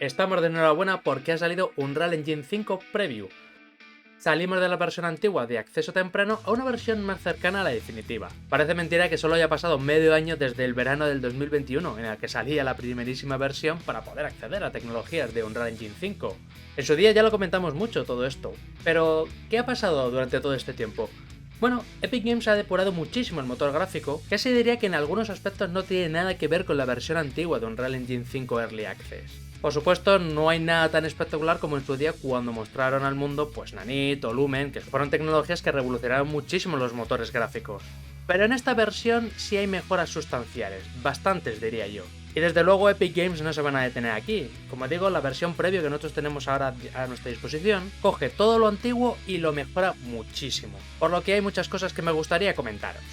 Estamos de enhorabuena porque ha salido Unreal Engine 5 Preview. Salimos de la versión antigua de acceso temprano a una versión más cercana a la definitiva. Parece mentira que solo haya pasado medio año desde el verano del 2021, en el que salía la primerísima versión para poder acceder a tecnologías de Unreal Engine 5. En su día ya lo comentamos mucho todo esto, pero ¿qué ha pasado durante todo este tiempo? Bueno, Epic Games ha depurado muchísimo el motor gráfico, casi diría que en algunos aspectos no tiene nada que ver con la versión antigua de Unreal Engine 5 Early Access. Por supuesto, no hay nada tan espectacular como en su día cuando mostraron al mundo pues Nanite o Lumen, que fueron tecnologías que revolucionaron muchísimo los motores gráficos. Pero en esta versión sí hay mejoras sustanciales, bastantes diría yo. Y desde luego Epic Games no se van a detener aquí. Como digo, la versión previa que nosotros tenemos ahora a nuestra disposición coge todo lo antiguo y lo mejora muchísimo. Por lo que hay muchas cosas que me gustaría comentaros.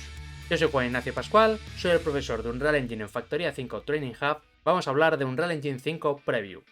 Yo soy Juan Ignacio Pascual, soy el profesor de Unreal Engine en Factoría 5 Training Hub. Vamos a hablar de Unreal Engine 5 Preview.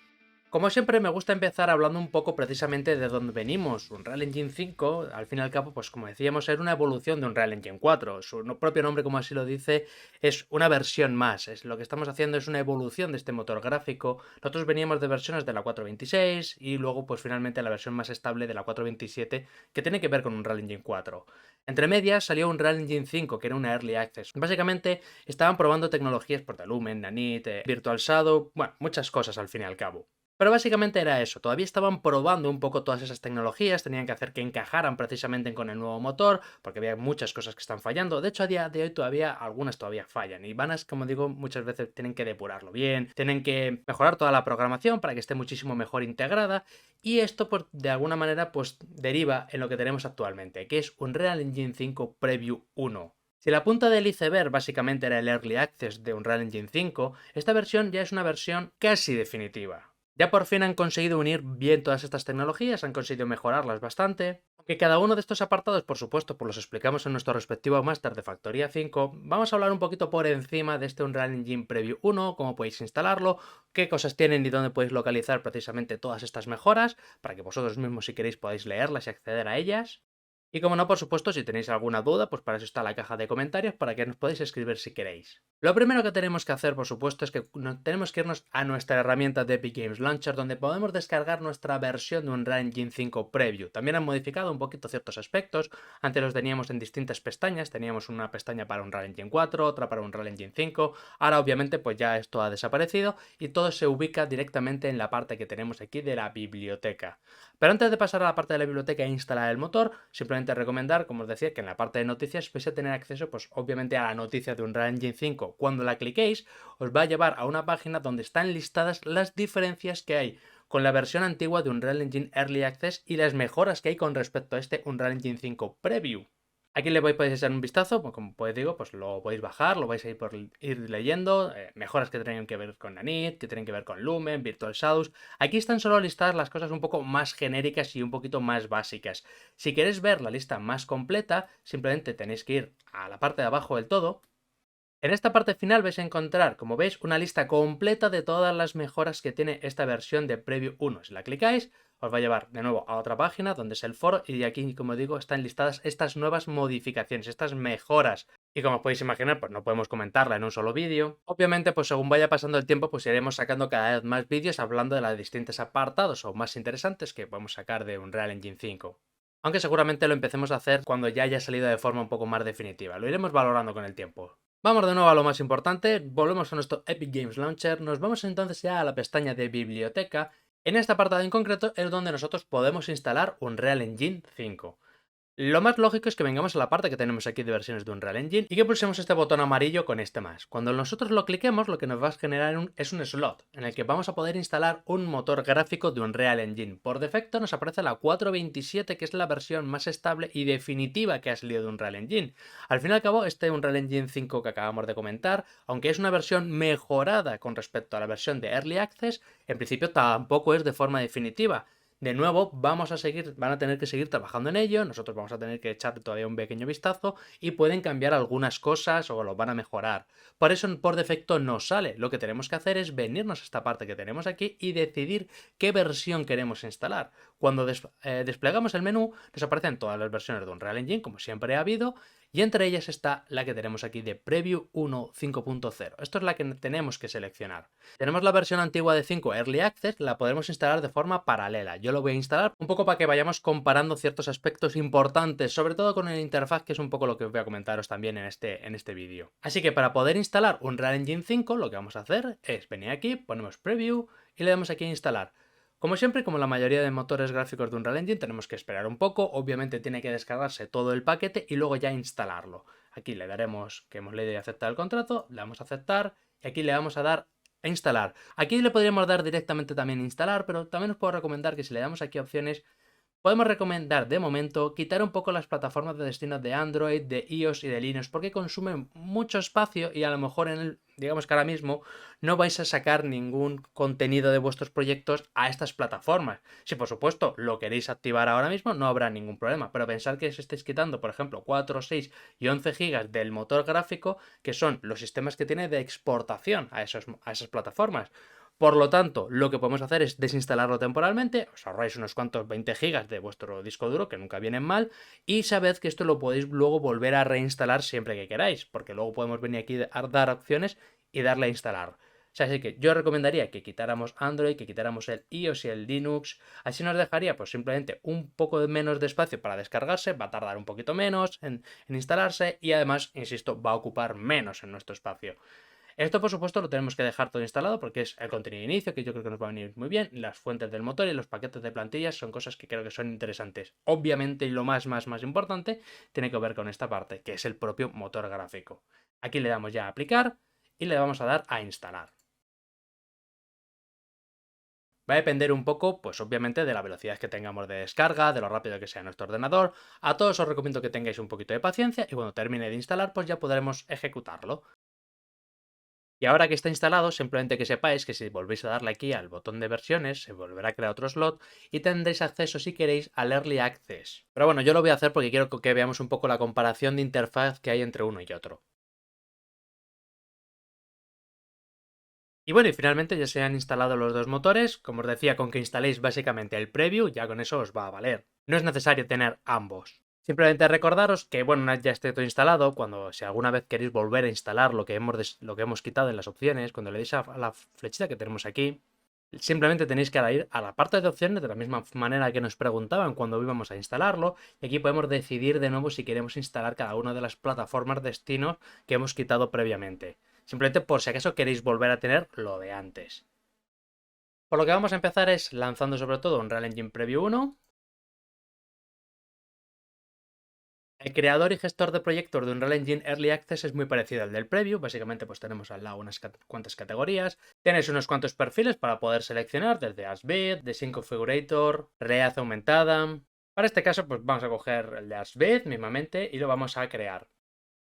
Como siempre me gusta empezar hablando un poco precisamente de dónde venimos. Unreal Engine 5, al fin y al cabo, pues como decíamos, era una evolución de Unreal Engine 4. Su propio nombre, como así lo dice, es una versión más. Lo que estamos haciendo es una evolución de este motor gráfico. Nosotros veníamos de versiones de la 4.26 y luego pues finalmente la versión más estable de la 4.27 que tiene que ver con Unreal Engine 4. Entre medias salió Unreal Engine 5, que era una Early Access. Básicamente estaban probando tecnologías por Lumen, Nanite, Virtual Shadow, bueno, muchas cosas al fin y al cabo. Pero básicamente era eso, todavía estaban probando un poco todas esas tecnologías, tenían que hacer que encajaran precisamente con el nuevo motor, porque había muchas cosas que están fallando. De hecho, a día de hoy todavía algunas todavía fallan y como digo, muchas veces tienen que depurarlo bien, tienen que mejorar toda la programación para que esté muchísimo mejor integrada y esto pues de alguna manera pues deriva en lo que tenemos actualmente, que es Unreal Engine 5 Preview 1. Si la punta del iceberg básicamente era el Early Access de Unreal Engine 5, esta versión ya es una versión casi definitiva. Ya por fin han conseguido unir bien todas estas tecnologías, han conseguido mejorarlas bastante. Aunque cada uno de estos apartados, por supuesto, pues los explicamos en nuestro respectivo máster de Factoría 5, vamos a hablar un poquito por encima de este Unreal Engine Preview 1, cómo podéis instalarlo, qué cosas tienen y dónde podéis localizar precisamente todas estas mejoras, para que vosotros mismos si queréis podáis leerlas y acceder a ellas. Y como no, por supuesto, si tenéis alguna duda, pues para eso está la caja de comentarios, para que nos podáis escribir si queréis. Lo primero que tenemos que hacer, por supuesto, es que tenemos que irnos a nuestra herramienta de Epic Games Launcher, donde podemos descargar nuestra versión de Unreal Engine 5 Preview. También han modificado un poquito ciertos aspectos. Antes los teníamos en distintas pestañas. Teníamos una pestaña para Unreal Engine 4, otra para Unreal Engine 5. Ahora, obviamente, pues ya esto ha desaparecido y todo se ubica directamente en la parte que tenemos aquí de la biblioteca. Pero antes de pasar a la parte de la biblioteca e instalar el motor, simplemente recomendar, como os decía, que en la parte de noticias vais a tener acceso, pues obviamente a la noticia de Unreal Engine 5. Cuando la cliquéis, os va a llevar a una página donde están listadas las diferencias que hay con la versión antigua de Unreal Engine Early Access y las mejoras que hay con respecto a este Unreal Engine 5 Preview. Aquí le podéis echar un vistazo, pues como pues digo, pues lo podéis bajar, lo vais a ir leyendo, mejoras que tienen que ver con Nanite, que tienen que ver con Lumen, Virtual Shadows. Aquí están solo listadas las cosas un poco más genéricas y un poquito más básicas. Si queréis ver la lista más completa, simplemente tenéis que ir a la parte de abajo del todo. En esta parte final vais a encontrar, como veis, una lista completa de todas las mejoras que tiene esta versión de Preview 1. Si la clicáis, os va a llevar de nuevo a otra página donde es el foro y aquí, como digo, están listadas estas nuevas modificaciones, estas mejoras. Y como os podéis imaginar, pues no podemos comentarla en un solo vídeo. Obviamente, pues según vaya pasando el tiempo, pues iremos sacando cada vez más vídeos hablando de los distintos apartados o más interesantes que podemos sacar de Unreal Engine 5. Aunque seguramente lo empecemos a hacer cuando ya haya salido de forma un poco más definitiva. Lo iremos valorando con el tiempo. Vamos de nuevo a lo más importante, volvemos a nuestro Epic Games Launcher, nos vamos entonces ya a la pestaña de biblioteca. En esta apartado en concreto es donde nosotros podemos instalar Unreal Engine 5. Lo más lógico es que vengamos a la parte que tenemos aquí de versiones de Unreal Engine y que pulsemos este botón amarillo con este más. Cuando nosotros lo cliquemos, lo que nos va a generar es un slot en el que vamos a poder instalar un motor gráfico de Unreal Engine. Por defecto nos aparece la 4.27, que es la versión más estable y definitiva que ha salido de Unreal Engine. Al fin y al cabo, este Unreal Engine 5 que acabamos de comentar, aunque es una versión mejorada con respecto a la versión de Early Access, en principio tampoco es de forma definitiva. De nuevo, van a tener que seguir trabajando en ello, nosotros vamos a tener que echar todavía un pequeño vistazo y pueden cambiar algunas cosas o lo van a mejorar. Por eso por defecto no sale, lo que tenemos que hacer es venirnos a esta parte que tenemos aquí y decidir qué versión queremos instalar. Cuando desplegamos el menú nos aparecen todas las versiones de Unreal Engine, como siempre ha habido, y entre ellas está la que tenemos aquí de Preview 1 5.0. Esto es la que tenemos que seleccionar. Tenemos la versión antigua de 5 Early Access, la podemos instalar de forma paralela. Yo lo voy a instalar un poco para que vayamos comparando ciertos aspectos importantes, sobre todo con el interfaz, que es un poco lo que os voy a comentaros también en este vídeo. Así que para poder instalar Unreal Engine 5, lo que vamos a hacer es venir aquí, ponemos Preview y le damos aquí a instalar. Como siempre, como la mayoría de motores gráficos de Unreal Engine, tenemos que esperar un poco. Obviamente tiene que descargarse todo el paquete y luego ya instalarlo. Aquí le daremos que hemos leído y aceptado el contrato, le damos a aceptar y aquí le vamos a dar a instalar. Aquí le podríamos dar directamente también instalar, pero también os puedo recomendar que si le damos aquí opciones, podemos recomendar de momento quitar un poco las plataformas de destino de Android, de iOS y de Linux, porque consumen mucho espacio y a lo mejor digamos que ahora mismo no vais a sacar ningún contenido de vuestros proyectos a estas plataformas. Si por supuesto lo queréis activar ahora mismo, no habrá ningún problema, pero pensad que os estáis quitando, por ejemplo, 4, 6 y 11 GB del motor gráfico, que son los sistemas que tiene de exportación a esas plataformas. Por lo tanto, lo que podemos hacer es desinstalarlo temporalmente, os ahorráis unos cuantos 20 GB de vuestro disco duro, que nunca vienen mal, y sabed que esto lo podéis luego volver a reinstalar siempre que queráis, porque luego podemos venir aquí a dar opciones y darle a instalar. O sea, así que yo recomendaría que quitáramos Android, que quitáramos el iOS y el Linux, así nos dejaría pues simplemente un poco menos de espacio para descargarse, va a tardar un poquito menos en instalarse y además, insisto, va a ocupar menos en nuestro espacio. Esto, por supuesto, lo tenemos que dejar todo instalado porque es el contenido de inicio, que yo creo que nos va a venir muy bien. Las fuentes del motor y los paquetes de plantillas son cosas que creo que son interesantes. Obviamente, y lo más importante, tiene que ver con esta parte, que es el propio motor gráfico. Aquí le damos ya a aplicar y le vamos a dar a instalar. Va a depender un poco, pues obviamente, de la velocidad que tengamos de descarga, de lo rápido que sea nuestro ordenador. A todos os recomiendo que tengáis un poquito de paciencia y cuando termine de instalar, pues ya podremos ejecutarlo. Y ahora que está instalado, simplemente que sepáis que si volvéis a darle aquí al botón de versiones, se volverá a crear otro slot y tendréis acceso, si queréis, al Early Access. Pero bueno, yo lo voy a hacer porque quiero que veamos un poco la comparación de interfaz que hay entre uno y otro. Y bueno, y finalmente ya se han instalado los dos motores. Como os decía, con que instaléis básicamente el preview, ya con eso os va a valer. No es necesario tener ambos. Simplemente recordaros que, bueno, una vez ya esté todo instalado, si alguna vez queréis volver a instalar lo que hemos quitado en las opciones, cuando le deis a la flechita que tenemos aquí, simplemente tenéis que ir a la parte de opciones de la misma manera que nos preguntaban cuando íbamos a instalarlo, y aquí podemos decidir de nuevo si queremos instalar cada una de las plataformas destino que hemos quitado previamente. Simplemente por si acaso queréis volver a tener lo de antes. Por lo que vamos a empezar es lanzando sobre todo Unreal Engine Preview 1. El creador y gestor de proyectos de Unreal Engine Early Access es muy parecido al del Preview. Básicamente pues tenemos al lado unas cuantas categorías. Tenéis unos cuantos perfiles para poder seleccionar, desde Asbid, de Scene Configurator, Realidad Aumentada. Para este caso pues vamos a coger el de Asbid mismamente y lo vamos a crear.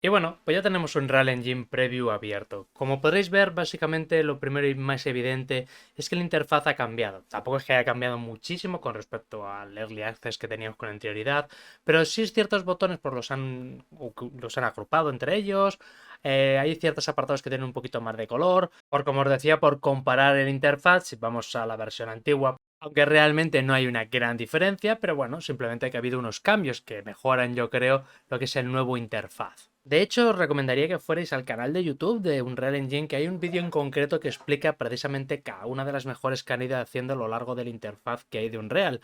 Y bueno, pues ya tenemos un Unreal Engine Preview abierto. Como podréis ver, básicamente lo primero y más evidente es que la interfaz ha cambiado. Tampoco es que haya cambiado muchísimo con respecto al Early Access que teníamos con anterioridad, pero sí ciertos botones pues los han agrupado entre ellos. Hay ciertos apartados que tienen un poquito más de color. Como os decía, por comparar el interfaz, si vamos a la versión antigua, aunque realmente no hay una gran diferencia, pero bueno, simplemente que ha habido unos cambios que mejoran, yo creo, lo que es el nuevo interfaz. De hecho, os recomendaría que fuerais al canal de YouTube de Unreal Engine, que hay un vídeo en concreto que explica precisamente cada una de las mejores que han ido haciendo a lo largo de la interfaz que hay de Unreal.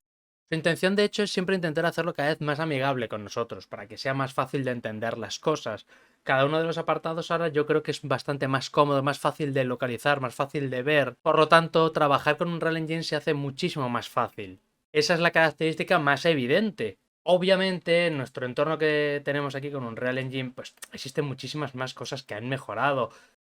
Su intención, de hecho, es siempre intentar hacerlo cada vez más amigable con nosotros, para que sea más fácil de entender las cosas. Cada uno de los apartados ahora yo creo que es bastante más cómodo, más fácil de localizar, más fácil de ver. Por lo tanto, trabajar con Unreal Engine se hace muchísimo más fácil. Esa es la característica más evidente. Obviamente, en nuestro entorno que tenemos aquí con Unreal Engine, pues existen muchísimas más cosas que han mejorado.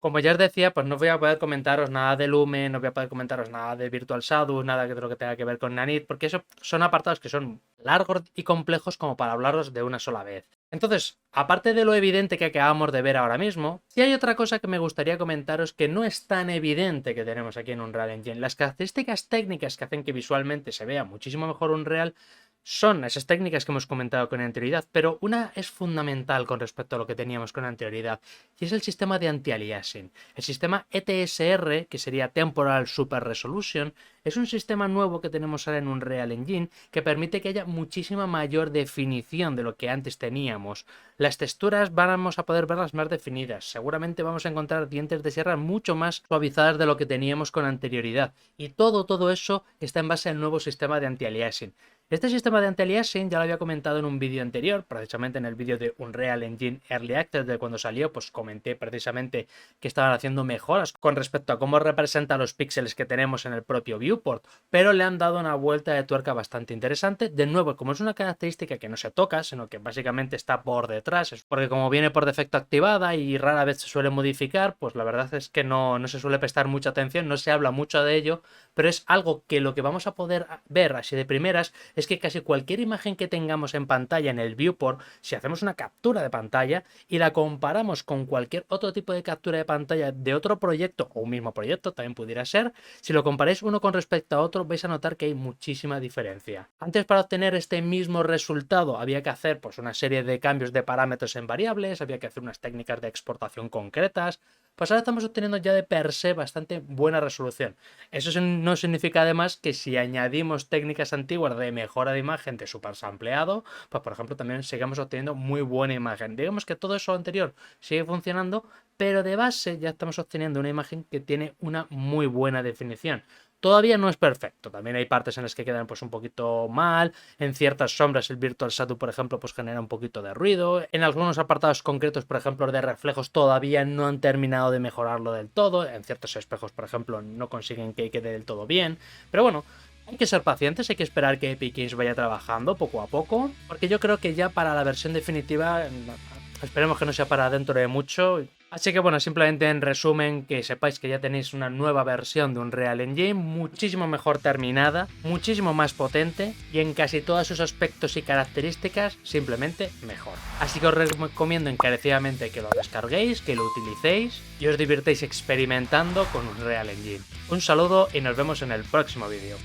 Como ya os decía, pues no voy a poder comentaros nada de Lumen, no voy a poder comentaros nada de Virtual Shadow, nada de lo que tenga que ver con Nanit, porque eso son apartados que son largos y complejos como para hablaros de una sola vez. Entonces, aparte de lo evidente que acabamos de ver ahora mismo, sí hay otra cosa que me gustaría comentaros que no es tan evidente que tenemos aquí en Unreal Engine. Las características técnicas que hacen que visualmente se vea muchísimo mejor Unreal son esas técnicas que hemos comentado con anterioridad, pero una es fundamental con respecto a lo que teníamos con anterioridad, y es el sistema de anti-aliasing. El sistema ETSR, que sería Temporal Super Resolution, es un sistema nuevo que tenemos ahora en Unreal Engine que permite que haya muchísima mayor definición de lo que antes teníamos. Las texturas vamos a poder verlas más definidas, seguramente vamos a encontrar dientes de sierra mucho más suavizadas de lo que teníamos con anterioridad, y todo eso está en base al nuevo sistema de anti-aliasing. Este sistema de anti-aliasing ya lo había comentado en un vídeo anterior, precisamente en el vídeo de Unreal Engine Early Access de cuando salió, pues comenté precisamente que estaban haciendo mejoras con respecto a cómo representa los píxeles que tenemos en el propio viewport, pero le han dado una vuelta de tuerca bastante interesante. De nuevo, como es una característica que no se toca, sino que básicamente está por detrás, porque como viene por defecto activada y rara vez se suele modificar, pues la verdad es que no se suele prestar mucha atención, no se habla mucho de ello, pero es algo que lo que vamos a poder ver así de primeras es que casi cualquier imagen que tengamos en pantalla en el viewport, si hacemos una captura de pantalla y la comparamos con cualquier otro tipo de captura de pantalla de otro proyecto o un mismo proyecto, también pudiera ser, si lo comparáis uno con respecto a otro vais a notar que hay muchísima diferencia. Antes, para obtener este mismo resultado había que hacer pues una serie de cambios de parámetros en variables, había que hacer unas técnicas de exportación concretas. Pues ahora estamos obteniendo ya de per se bastante buena resolución. Eso no significa además que si añadimos técnicas antiguas de mejora de imagen de supersampleado, pues por ejemplo también sigamos obteniendo muy buena imagen. Digamos que todo eso anterior sigue funcionando, pero de base ya estamos obteniendo una imagen que tiene una muy buena definición. Todavía no es perfecto, también hay partes en las que quedan pues un poquito mal, en ciertas sombras el Virtual Shadow por ejemplo pues genera un poquito de ruido, en algunos apartados concretos por ejemplo de reflejos todavía no han terminado de mejorarlo del todo, en ciertos espejos por ejemplo no consiguen que quede del todo bien, pero bueno, hay que ser pacientes, hay que esperar que Epic Games vaya trabajando poco a poco, porque yo creo que ya para la versión definitiva, esperemos que no sea para dentro de mucho. Así que bueno, simplemente en resumen que sepáis que ya tenéis una nueva versión de Unreal Engine, muchísimo mejor terminada, muchísimo más potente y en casi todos sus aspectos y características simplemente mejor. Así que os recomiendo encarecidamente que lo descarguéis, que lo utilicéis y os divirtáis experimentando con Unreal Engine. Un saludo y nos vemos en el próximo vídeo.